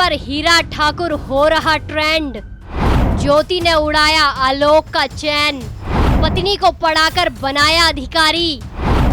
पर हीरा ठाकुर हो रहा ट्रेंड। ज्योति ने उड़ाया आलोक का चैन, पत्नी को पढ़ाकर बनाया अधिकारी,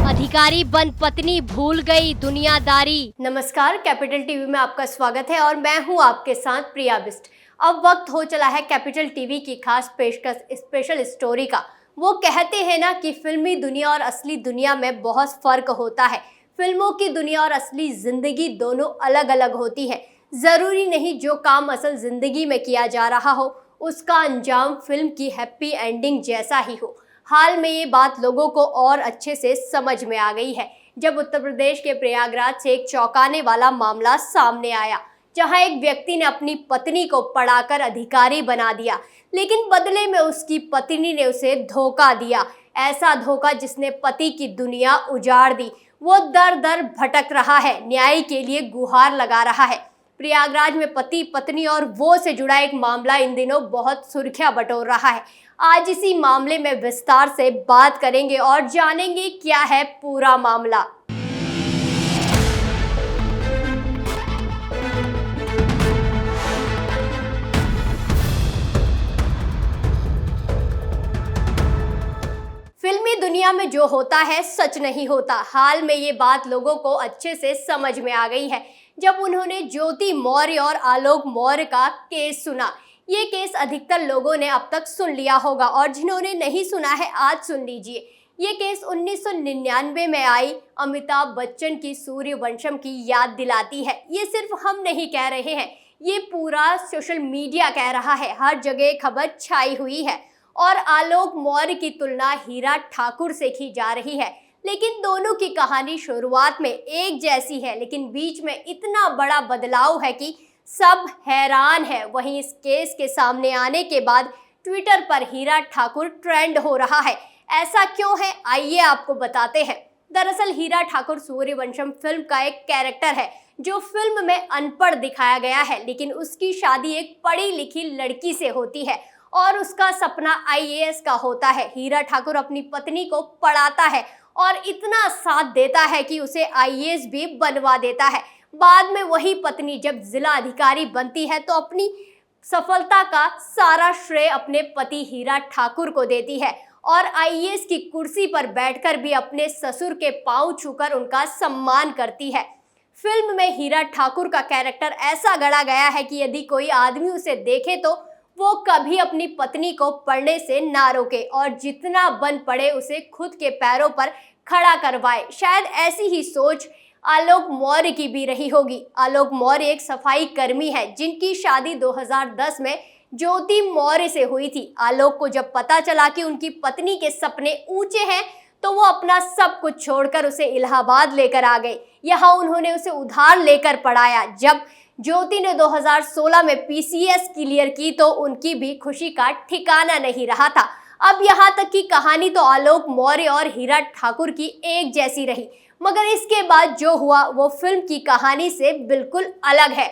अधिकारी बन पत्नी भूल गई दुनियादारी। नमस्कार, कैपिटल टीवी में आपका स्वागत है और मैं हूं आपके साथ प्रिया बिस्ट। अब वक्त हो चला है कैपिटल टीवी की खास पेशकश स्पेशल स्टोरी का। वो कहते हैं ना कि फिल्मी दुनिया और असली दुनिया में बहुत फर्क होता है। फिल्मों की दुनिया और असली जिंदगी दोनों अलग अलग होती है। जरूरी नहीं जो काम असल जिंदगी में किया जा रहा हो उसका अंजाम फिल्म की हैप्पी एंडिंग जैसा ही हो। हाल में ये बात लोगों को और अच्छे से समझ में आ गई है जब उत्तर प्रदेश के प्रयागराज से एक चौंकाने वाला मामला सामने आया, जहां एक व्यक्ति ने अपनी पत्नी को पढ़ाकर अधिकारी बना दिया, लेकिन बदले में उसकी पत्नी ने उसे धोखा दिया। ऐसा धोखा जिसने पति की दुनिया उजाड़ दी। वो दर दर भटक रहा है, न्याय के लिए गुहार लगा रहा है। प्रयागराज में पति पत्नी और वो से जुड़ा एक मामला इन दिनों बहुत सुर्खियां बटोर रहा है। आज इसी मामले में विस्तार से बात करेंगे और जानेंगे क्या है पूरा मामला। फिल्मी दुनिया में जो होता है सच नहीं होता। हाल में ये बात लोगों को अच्छे से समझ में आ गई है जब उन्होंने ज्योति मौर्य और आलोक मौर्य का केस सुना। ये केस अधिकतर लोगों ने अब तक सुन लिया होगा और जिन्होंने नहीं सुना है आज सुन लीजिए। ये केस 1999 में आई अमिताभ बच्चन की सूर्यवंशम की याद दिलाती है। ये सिर्फ हम नहीं कह रहे हैं, ये पूरा सोशल मीडिया कह रहा है। हर जगह खबर छाई हुई है और आलोक मौर्य की तुलना हीरा ठाकुर से की जा रही है। लेकिन दोनों की कहानी शुरुआत में एक जैसी है, लेकिन बीच में इतना बड़ा बदलाव है कि सब हैरान है। वहीं इस केस के सामने आने के बाद ट्विटर पर हीरा ठाकुर ट्रेंड हो रहा है। ऐसा क्यों है, आइए आपको बताते हैं। दरअसल हीरा ठाकुर सूर्यवंशम फिल्म का एक कैरेक्टर है जो फिल्म में अनपढ़ दिखाया गया है, लेकिन उसकी शादी एक पढ़ी लिखी लड़की से होती है और उसका सपना आईएएस का होता है। हीरा ठाकुर अपनी पत्नी को पढ़ाता है और इतना साथ देता है कि उसे आईएएस भी बनवा देता है। बाद में वही पत्नी जब जिला अधिकारी बनती है तो अपनी सफलता का सारा श्रेय अपने पति हीरा ठाकुर को देती है और आईएएस की कुर्सी पर बैठकर भी अपने ससुर के पांव छूकर उनका सम्मान करती है। फिल्म में हीरा ठाकुर का कैरेक्टर ऐसा गढ़ा गया है कि यदि कोई आदमी उसे देखे तो वो कभी अपनी पत्नी को पढ़ने से ना रोके और जितना बन पड़े उसे खुद के पैरों पर खड़ा करवाए। शायद ऐसी ही सोच आलोक मौर्य की भी रही होगी। आलोक मौर्य एक सफाई कर्मी है जिनकी शादी 2010 में ज्योति मौर्य से हुई थी। आलोक को जब पता चला कि उनकी पत्नी के सपने ऊंचे हैं तो वो अपना सब कुछ छोड़कर उसे इलाहाबाद लेकर आ गए। यहाँ उन्होंने उसे उधार लेकर पढ़ाया। जब ज्योति ने 2016 में पीसीएस क्लियर की तो उनकी भी खुशी का ठिकाना नहीं रहा था। अब यहाँ तक की कहानी तो आलोक मौर्य और हीरा ठाकुर की एक जैसी रही, मगर इसके बाद जो हुआ वो फिल्म की कहानी से बिल्कुल अलग है।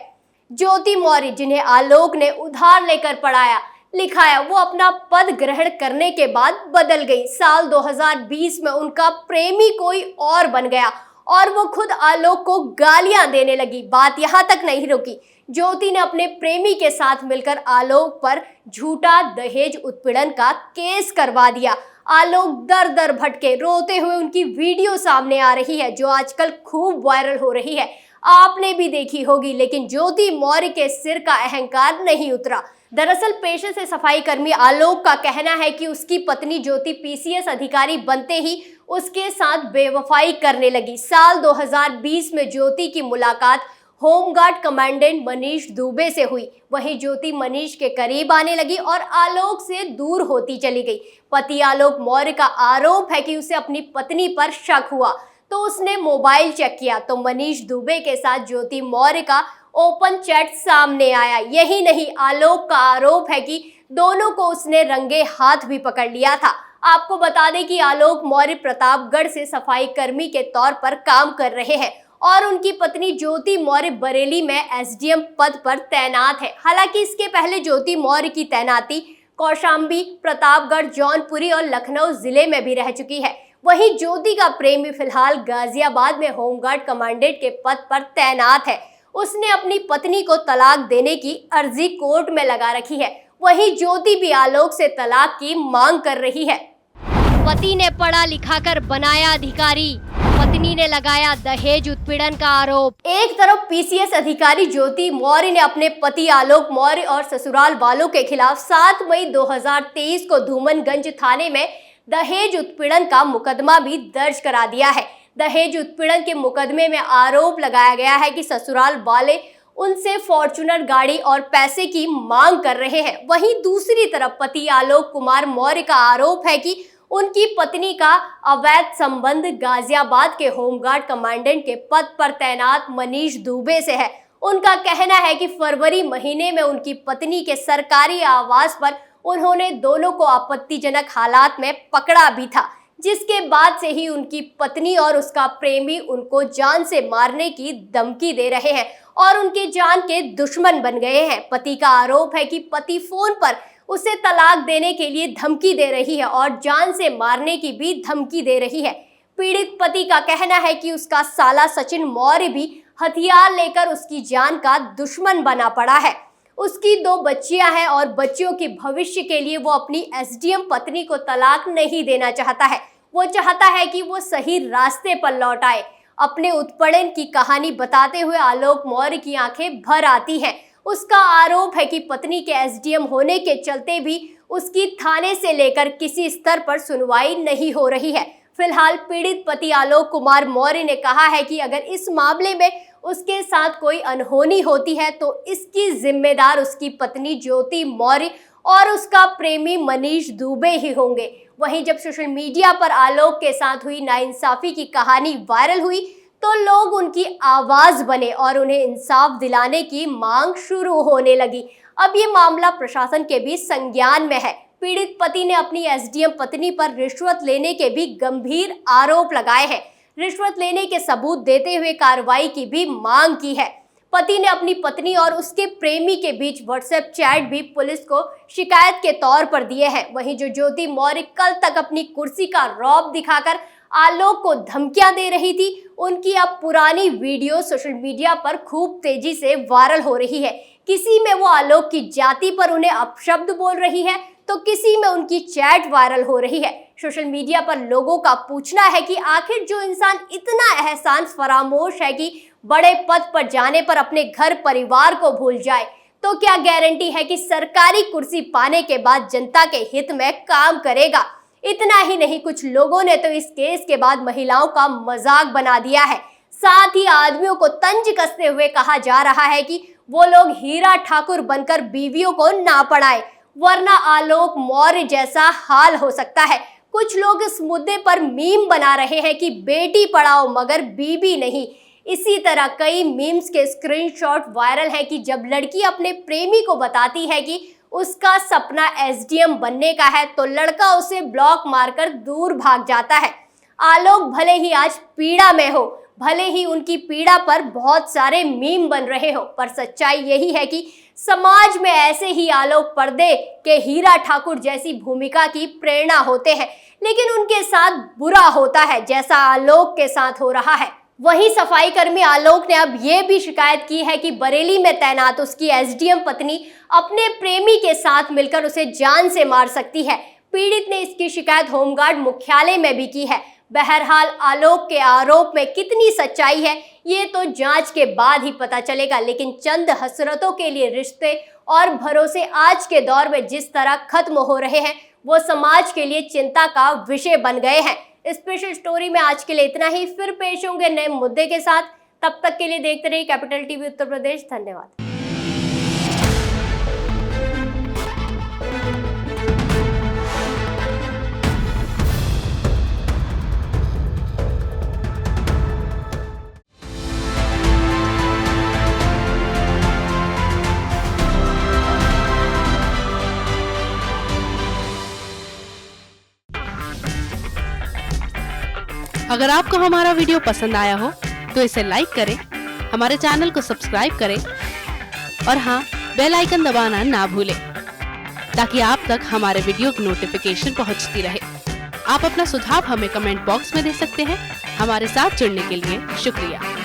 ज्योति मौर्य, जिन्हें आलोक ने उधार लेकर पढ़ाया लिखाया, वो अपना पद ग्रहण करने के बाद बदल गई। साल 2020 में उनका प्रेमी कोई और बन गया और वो खुद आलोक को गालियां देने लगी। बात यहाँ तक नहीं रुकी, ज्योति ने अपने प्रेमी के साथ मिलकर आलोक पर झूठा दहेज उत्पीड़न का केस करवा दिया। आलोक दर दर भटके रोते हुए उनकी वीडियो सामने आ रही है जो आजकल खूब वायरल हो रही है, आपने भी देखी होगी। लेकिन ज्योति मौर्य के सिर का अहंकार नहीं उतरा। दरअसल पेशे से सफाई कर्मी आलोक का कहना है कि उसकी पत्नी ज्योति पीसीएस अधिकारी बनते ही उसके साथ बेवफाई करने लगी। साल 2020 में ज्योति की मुलाकात होमगार्ड कमांडेंट मनीष दुबे से हुई। वहीं ज्योति मनीष के करीब आने लगी और आलोक से दूर होती चली गई। पति आलोक मौर्य का आरोप है कि उसे अपनी पत्नी पर शक हुआ तो उसने मोबाइल चेक किया तो मनीष दुबे के साथ ज्योति मौर्य का ओपन चैट सामने आया। यही नहीं, आलोक का आरोप है कि दोनों को उसने रंगे हाथ भी पकड़ लिया था। आपको बता दें कि आलोक मौर्य प्रतापगढ़ से सफाई कर्मी के तौर पर काम कर रहे हैं और उनकी पत्नी ज्योति मौर्य बरेली में एसडीएम पद पर तैनात है। हालांकि इसके पहले ज्योति मौर्य की तैनाती कौशाम्बी, प्रतापगढ़, जौनपुरी और लखनऊ जिले में भी रह चुकी है। वहीं ज्योति का प्रेमी फिलहाल गाजियाबाद में होमगार्ड कमांडेंट के पद पर तैनात है। उसने अपनी पत्नी को तलाक देने की अर्जी कोर्ट में लगा रखी है। वहीं ज्योति भी आलोक से तलाक की मांग कर रही है। पति ने पढ़ा लिखा कर बनाया अधिकारी, पत्नी ने लगाया दहेज उत्पीड़न का आरोप। एक तरफ पीसीएस अधिकारी ज्योति मौर्य ने अपने पति आलोक मौर्य और ससुराल वालों के खिलाफ 7 मई 2023 को धूमनगंज थाने में दहेज उत्पीड़न का मुकदमा भी दर्ज करा दिया है। दहेज उत्पीड़न के मुकदमे में आरोप लगाया गया है कि ससुराल वाले उनसे फॉर्च्यूनर गाड़ी और पैसे की मांग कर रहे हैं। वहीं दूसरी तरफ पति आलोक कुमार मौर्य का आरोप है कि उनकी पत्नी का अवैध संबंध गाजियाबाद के होमगार्ड कमांडेंट के पद पर तैनात मनीष दुबे से है। उनका कहना है कि फरवरी महीने में उनकी पत्नी के सरकारी आवास पर उन्होंने दोनों को आपत्तिजनक हालात में पकड़ा भी था, जिसके बाद से ही उनकी पत्नी और उसका प्रेमी उनको जान से मारने की धमकी दे रहे हैं और उनके जान के दुश्मन बन गए हैं। पति का आरोप है कि पति फोन पर उसे तलाक देने के लिए धमकी दे रही है और जान से मारने की भी धमकी दे रही है। पीड़ित पति का कहना है कि उसका साला सचिन मौर्य भी हथियार लेकर उसकी जान का दुश्मन बना पड़ा है। उसकी 2 बच्चियां हैं और बच्चियों के भविष्य के लिए वो अपनी एसडीएम पत्नी को तलाक नहीं देना चाहता है। वो चाहता है कि वो सही रास्ते पर लौट आए। अपने उत्पीड़न की कहानी बताते हुए आलोक मौर्य की आंखें भर आती हैं। उसका आरोप है कि पत्नी के एसडीएम होने के चलते भी उसकी थाने से लेकर किसी स्तर पर सुनवाई नहीं हो रही है। फिलहाल पीड़ित पति आलोक कुमार मौर्य ने कहा है कि अगर इस मामले में उसके साथ कोई अनहोनी होती है तो इसकी जिम्मेदार उसकी पत्नी ज्योति मौर्य और उसका प्रेमी मनीष दुबे ही होंगे। वहीं जब सोशल मीडिया पर आलोक के साथ हुई नाइंसाफी की कहानी वायरल हुई तो लोग उनकी आवाज बने और उन्हें इंसाफ दिलाने की मांग शुरू होने लगी। अब ये मामला प्रशासन के भी संज्ञान में है। पीड़ित पति ने अपनी एसडीएम पत्नी पर रिश्वत लेने के भी गंभीर आरोप लगाए हैं। रिश्वत लेने के सबूत देते हुए कार्रवाई की भी मांग की है। पति ने अपनी पत्नी और उसके प्रेमी के बीच व्हाट्सएप चैट भी पुलिस को शिकायत के तौर पर दिए हैं। वहीं जो ज्योति मौर्य कल तक अपनी कुर्सी का रौब दिखाकर आलोक को धमकियां दे रही थी, उनकी अब पुरानी वीडियो सोशल मीडिया पर खूब तेजी से वायरल हो रही है। किसी में वो आलोक की जाति पर उन्हें अपशब्द बोल रही है तो किसी में उनकी चैट वायरल हो रही है। सोशल मीडिया पर लोगों का पूछना है कि आखिर जो इंसान इतना एहसान फरामोश है कि बड़े पद पर जाने पर अपने घर परिवार को भूल जाए, तो क्या गारंटी है कि सरकारी कुर्सी पाने के बाद जनता के हित में काम करेगा। इतना ही नहीं, कुछ लोगों ने तो इस केस के बाद महिलाओं का मजाक बना दिया है। साथ ही आदमियों को तंज कसते हुए कहा जा रहा है कि वो लोग हीरा ठाकुर बनकर बीवियों को ना पढ़ाए, वरना आलोक मौर्य जैसा हाल हो सकता है। कुछ लोग इस मुद्दे पर मीम बना रहे हैं कि बेटी पढ़ाओ मगर बीबी नहीं। इसी तरह कई मीम्स के स्क्रीनशॉट वायरल है कि जब लड़की अपने प्रेमी को बताती है कि उसका सपना एसडीएम बनने का है तो लड़का उसे ब्लॉक मारकर दूर भाग जाता है। आलोक भले ही आज पीड़ा में हो, भले ही उनकी पीड़ा पर बहुत सारे मीम बन रहे हो, पर सच्चाई यही है कि समाज में ऐसे ही आलोक पर्दे के हीरा ठाकुर जैसी भूमिका की प्रेरणा होते हैं, लेकिन उनके साथ बुरा होता है जैसा आलोक के साथ हो रहा है। वहीं सफाई कर्मी आलोक ने अब ये भी शिकायत की है कि बरेली में तैनात उसकी एसडीएम पत्नी अपने प्रेमी के साथ मिलकर उसे जान से मार सकती है। पीड़ित ने इसकी शिकायत होमगार्ड मुख्यालय में भी की है। बहरहाल आलोक के आरोप में कितनी सच्चाई है ये तो जांच के बाद ही पता चलेगा, लेकिन चंद हसरतों के लिए रिश्ते और भरोसे आज के दौर में जिस तरह खत्म हो रहे हैं वो समाज के लिए चिंता का विषय बन गए हैं। स्पेशल स्टोरी में आज के लिए इतना ही, फिर पेश होंगे नए मुद्दे के साथ। तब तक के लिए देखते रहिए कैपिटल टीवी उत्तर प्रदेश। धन्यवाद। अगर आपको हमारा वीडियो पसंद आया हो तो इसे लाइक करें, हमारे चैनल को सब्सक्राइब करें और हाँ, बेल आइकन दबाना ना भूलें ताकि आप तक हमारे वीडियो की नोटिफिकेशन पहुंचती रहे। आप अपना सुझाव हमें कमेंट बॉक्स में दे सकते हैं। हमारे साथ जुड़ने के लिए शुक्रिया।